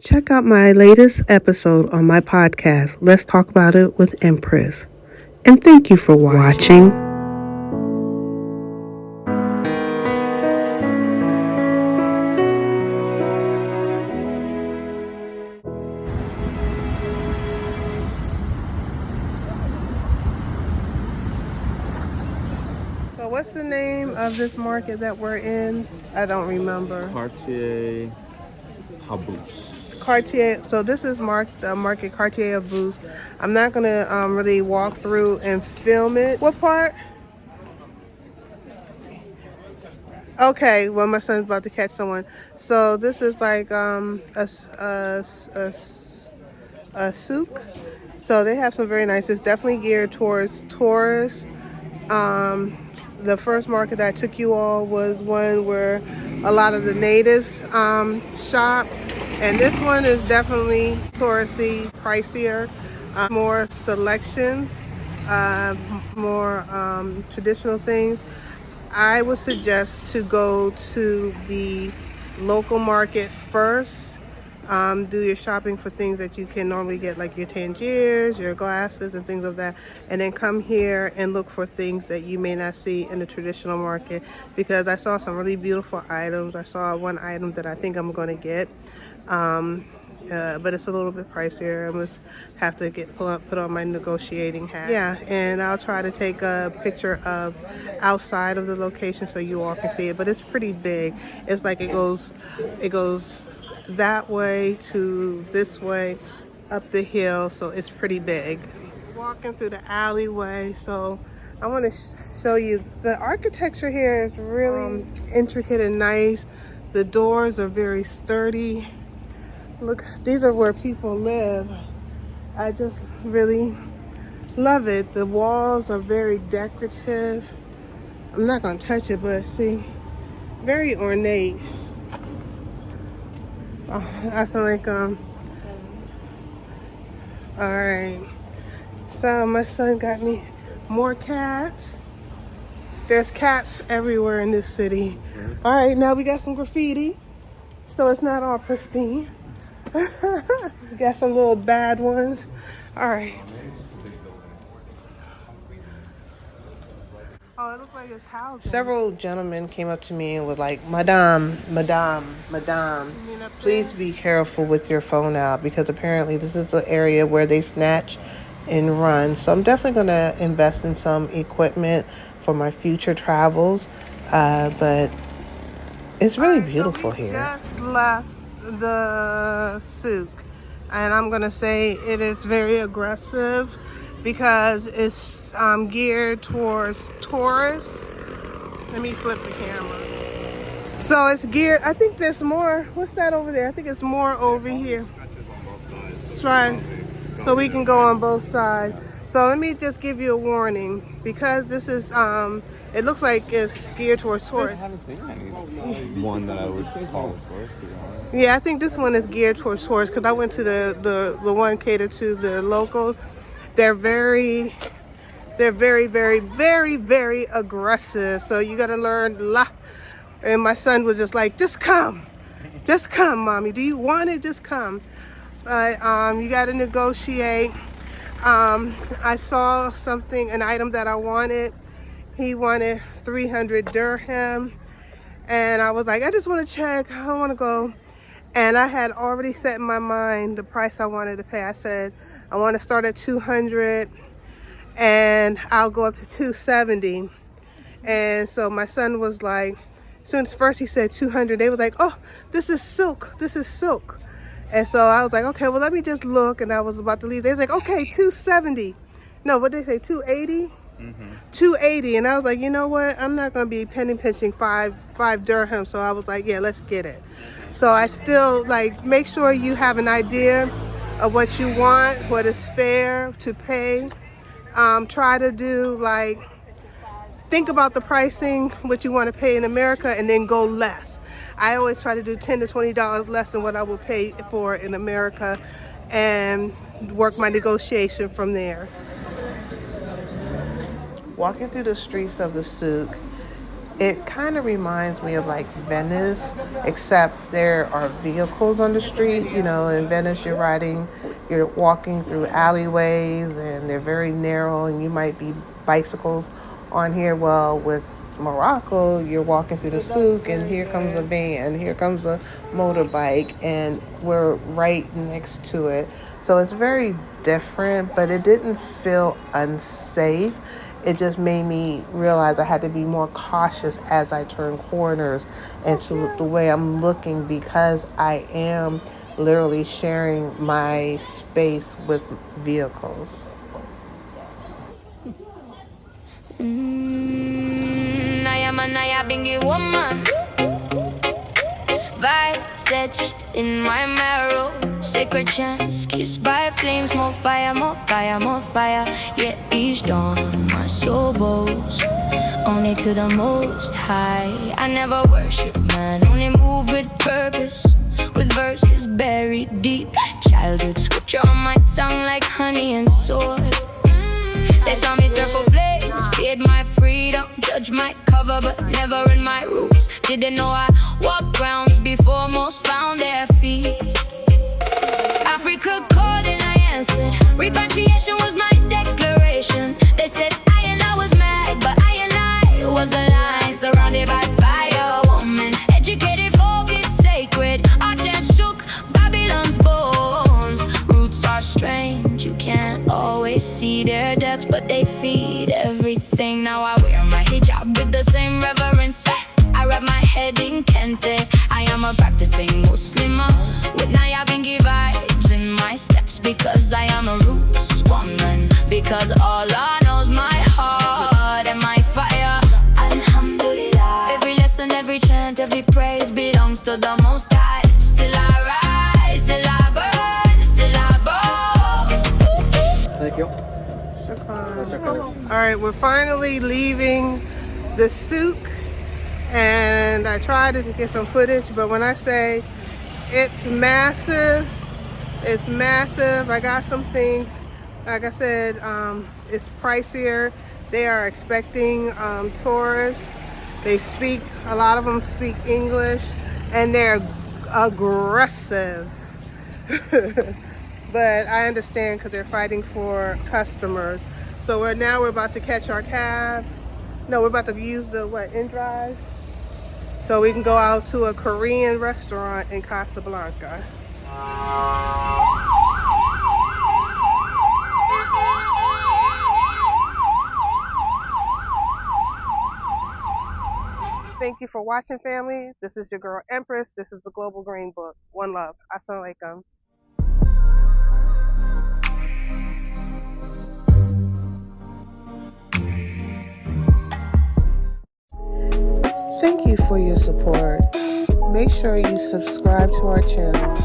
Check out my latest episode on my podcast, Let's Talk About It with Empress. And thank you for watching. So what's the name of this market that we're in? I don't remember. Souk Habous. Cartier. So this is the market Cartier Habous. I'm not gonna really walk through and film it. What part? Okay, well my son's about to catch someone. So this is like a souk. So they have some very nice. It's definitely geared towards tourists. The first market that I took you all was one where a lot of the natives shop, and this one is definitely touristy, pricier, more selections, more traditional things. I would suggest to go to the local market first. Do your shopping for things that you can normally get, like your tangiers, your glasses, and things of that, and then come here and look for things that you may not see in the traditional market, because I saw some really beautiful items. I saw one item that I think I'm going to get, but it's a little bit pricier. I must have to put on my negotiating hat. Yeah, and I'll try to take a picture of outside of the location so you all can see it, but it's pretty big. It's like it goes that way to this way up the hill, so it's pretty big. Walking through the alleyway, so I want to show you the architecture here is really intricate and nice. The doors are very sturdy. Look, these are where people live. I just really love it. The walls are very decorative. I'm not gonna touch it, but see, very ornate. Oh, assalamualaikum. All right. So my son got me more cats. There's cats everywhere in this city. All right, now we got some graffiti, so it's not all pristine. We got some little bad ones. All right. Oh, it looks like it's housing. Several gentlemen came up to me and was like, Madame, please be careful with your phone out, because apparently this is an area where they snatch and run. So I'm definitely going to invest in some equipment for my future travels. But it's really beautiful here. Just left the souk, and I'm going to say it is very aggressive because it's geared towards tourists. Let me flip the camera. So it's geared, I think there's more. What's that over there? I think it's more over here. Let's try so we can go on both sides. So let me just give you a warning, because this is it looks like it's geared towards tourists. I haven't seen one that I would call a tourist, to be honest. Yeah, I think this one is geared towards tourists, because I went to the one catered to the locals. They're very, very, very aggressive. So you got to learn. And my son was just like, just come, mommy. Do you want it? Just come. But you got to negotiate. I saw an item that I wanted. He wanted 300 dirham, and I was like, I just want to check. I don't want to go. And I had already set in my mind the price I wanted to pay. I said, I want to start at 200 and I'll go up to 270. And so my son was like, since first he said 200, they were like, oh, this is silk. And so I was like, okay, well, let me just look. And I was about to leave. They was like, okay, 270. No, what did they say, 280? 280. And I was like, you know what? I'm not going to be penny pinching five dirhams. So I was like, yeah, let's get it. So I still make sure you have an idea of what you want, what is fair to pay. Try to do think about the pricing, what you want to pay in America, and then go less. I always try to do $10 to $20 less than what I will pay for in America, and work my negotiation from there. walking through the streets of the Souk, it kind of reminds me of like Venice, except there are vehicles on the street. You know, in Venice, you're walking through alleyways and they're very narrow, and you might be bicycles on here. Well, with Morocco, you're walking through the Souk, and here comes a van, here comes a motorbike, and we're right next to it. So it's very different, but it didn't feel unsafe. It just made me realize I had to be more cautious as I turn corners and to the way I'm looking, because I am literally sharing my space with vehicles. I am a Naya Bingy woman. Vibes etched in my marrow. Sacred chants, kissed by flames. More fire, more fire, more fire. Yeah, each dawn my soul bows only to the most high. I never worship man, only move with purpose, with verses buried deep. Childhood scripture on my tongue like honey and sword. They saw me circle flames, feared my freedom, judge my cover but never in my roots. Didn't know I walked grounds before most found their feet. Africa called and I answered. Repatriation was my declaration. They said I was mad, but I was alive, surrounded by fire. Woman, educated, focus, sacred. Our chant shook Babylon's bones. Roots are strange, you can't always see their depths, but they feed everything. Now I wear my hijab with the same reverence. I wrap my head in kente. I am a practicing Muslimah with Naya Bingy vibes in my steps, because I am a roots woman, because all I know's my heart and my fire. Alhamdulillah. Every lesson, every chant, every praise belongs to the Most High. Still I rise, still I burn, still I bow. Thank you. All right, we're finally leaving the Souk, and I tried to get some footage, but when I say it's massive, it's massive. I got some things, like I said, it's pricier. They are expecting tourists. A lot of them speak English, and they're aggressive. But I understand, because they're fighting for customers. So we're about to catch our cab. No, we're about to use the InDrive, so we can go out to a Korean restaurant in Casablanca. Thank you for watching, family. This is your girl Empress. This is the Global Green Book. One love. Assalamu alaikum. Thank you for your support. Make sure you subscribe to our channel